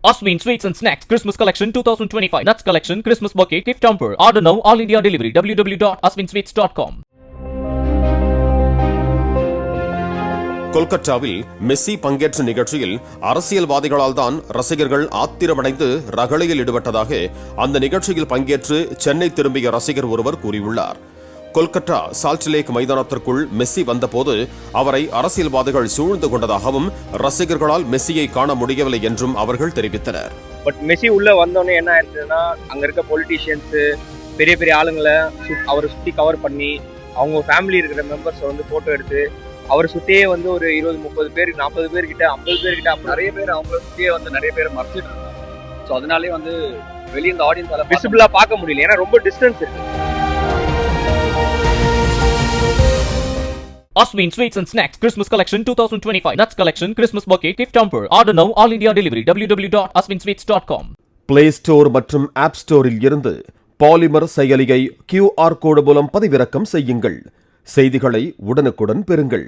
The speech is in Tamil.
Aswin Sweets and Snacks Christmas Collection 2025. Nuts Collection, Christmas Bouquet, Gift Hamper. Order now, all India delivery. www.aswinsweets.com. கொல்கத்தாவில் மெஸ்ஸி பங்கேற்ற நிகழ்ச்சியில் அரசியல்வாதிகளால் தான் ரசிகர்கள் ஆத்திரமடைந்து ரகளையில் ஈடுபட்டதாக அந்த நிகழ்ச்சியில் பங்கேற்று சென்னை திரும்பிய ரசிகர் ஒருவர் கூறியுள்ளார். கொல்கத்தா சால்ட் லேக் மைதானத்திற்குள் மெஸ்ஸி வந்தபோது அவரை அரசியல்வாதிகள் சூழ்ந்து கொண்டதாகவும் ரசிகர்களால் மெஸ்ஸியை காண முடியவில்லை என்றும் அவர்கள் தெரிவித்தனர். பட் மெஸ்ஸி உள்ள வந்தோடனே என்ன ஆயிடுச்சுன்னா, அங்க இருக்க பொலிட்டீஷியன்ஸ் பெரிய பெரிய ஆளுங்களை அவரை சுத்தி கவர் பண்ணி அவங்க ஃபேமிலி இருக்கிற மெம்பர்ஸ் போட்டோ எடுத்து அவரை சுத்தியே ஒரு 20-30 பேர் 40 பேர்கிட்ட 50 பேர்கிட்ட நிறைய பேர் அவங்கள சுத்தியே நிறைய பேர் மறைச்சிட்டு இருந்தாங்க. ஸோ அதனாலே வெளியே இந்த ஆடியன்ஸால விசிபிளா பார்க்க முடியல, ஏன்னா ரொம்ப டிஸ்டன்ஸ் இருக்கு. Aswin Sweets and Snacks Christmas Collection 2025. Nuts Collection, Christmas Bouquet, Gift Hamper. Order now, all India delivery. www.aswinsweets.com. Play store மற்றும் ஆப் ஸ்டோரில் இருந்து பாலிமர் செயலியை QR கோடு மூலம் பதிவிறக்கம் செய்யுங்கள். செய்திகளை உடனுக்குடன் பெறுங்கள்.